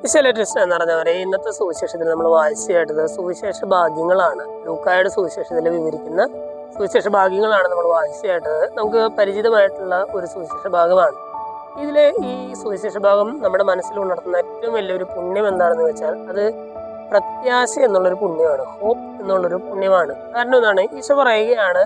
വിശലറ്റിസ്റ്റ് എന്ന് പറഞ്ഞവരെ ഇന്നത്തെ സുവിശേഷത്തിൽ നമ്മൾ വായിച്ചു കേട്ടത് സുവിശേഷ ഭാഗ്യങ്ങളാണ്. ലൂക്കായുടെ സുവിശേഷത്തിൽ വിവരിക്കുന്ന സുവിശേഷ ഭാഗ്യങ്ങളാണ് നമ്മൾ വായിച്ചു കേട്ടത്. നമുക്ക് പരിചിതമായിട്ടുള്ള ഒരു സുവിശേഷ ഭാഗമാണ്. ഇതിലെ ഈ സുവിശേഷ ഭാഗം നമ്മുടെ മനസ്സിൽ ഉണർത്തുന്ന ഏറ്റവും വലിയൊരു പുണ്യം എന്താണെന്ന് വെച്ചാൽ അത് പ്രത്യാശ എന്നുള്ളൊരു പുണ്യമാണ്, ഹോപ്പ് എന്നുള്ളൊരു പുണ്യമാണ്. കാരണം എന്താണ്? ഈശോ പറയുകയാണ്,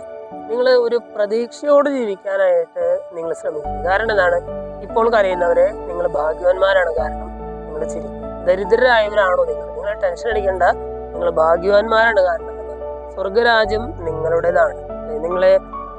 നിങ്ങൾ ഒരു പ്രതീക്ഷയോട് ജീവിക്കാനായിട്ട് നിങ്ങൾ ശ്രമിക്കുക. കാരണം എന്താണ്? ഇപ്പോൾ കരയുന്നവരെ നിങ്ങൾ ഭാഗ്യവാന്മാരാണ്. കാരണം നിങ്ങൾ ചിരിക്കും. ദരിദ്രരായവരാണോ നിങ്ങൾ ടെൻഷൻ അടിക്കേണ്ട, നിങ്ങൾ ഭാഗ്യവാന്മാരാണ്. കാരണം സ്വർഗരാജ്യം നിങ്ങളുടേതാണ്. നിങ്ങളെ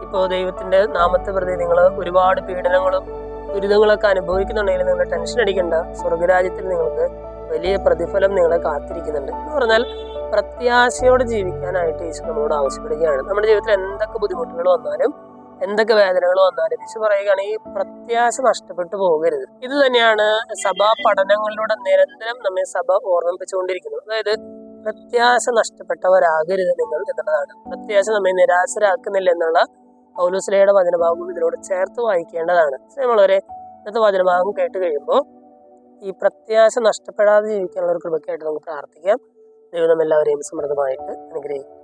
ഇപ്പോൾ ദൈവത്തിന്റെ നാമത്തെ പ്രതി നിങ്ങൾ ഒരുപാട് പീഡനങ്ങളും ദുരിതങ്ങളൊക്കെ അനുഭവിക്കുന്നുണ്ടെങ്കിൽ നിങ്ങൾ ടെൻഷൻ അടിക്കേണ്ട, സ്വർഗരാജ്യത്തിൽ നിങ്ങൾക്ക് വലിയ പ്രതിഫലം നിങ്ങളെ കാത്തിരിക്കുന്നുണ്ട് എന്ന് പറഞ്ഞാൽ പ്രത്യാശയോടെ ജീവിക്കാനായിട്ട് ഈശോ നമ്മളോട് ആവശ്യപ്പെടുകയാണ്. നമ്മുടെ ജീവിതത്തിൽ എന്തൊക്കെ ബുദ്ധിമുട്ടുകൾ വന്നാലും എന്തൊക്കെ വേദനകൾ വന്നാലും ഈശോ പറയുകയാണ്, ഈ പ്രത്യാശ നഷ്ടപ്പെട്ടു പോകരുത്. ഇത് തന്നെയാണ് സഭാ പഠനങ്ങളിലൂടെ നിരന്തരം നമ്മെ സഭ ഓർമ്മിപ്പിച്ചുകൊണ്ടിരിക്കുന്നത്. അതായത് പ്രത്യാശ നഷ്ടപ്പെട്ടവരാകരുത് നിങ്ങൾ എന്നുള്ളതാണ്. പ്രത്യാശ നമ്മെ നിരാശരാക്കുന്നില്ല എന്നുള്ള പൗലോസ്ലീഹയുടെ വചനഭാഗം ഇതിനോട് ചേർത്ത് വായിക്കേണ്ടതാണ്. നമ്മളവരെ ഇന്നത്തെ വചനഭാഗം കേട്ട് കഴിയുമ്പോൾ ഈ പ്രത്യാശ നഷ്ടപ്പെടാതെ ജീവിക്കാനുള്ള ഒരു കൃപയ്ക്കായിട്ട് നമുക്ക് പ്രാർത്ഥിക്കാം. ദൈവം എല്ലാവരെയും സമൃദ്ധമായിട്ട് അനുഗ്രഹിക്കും.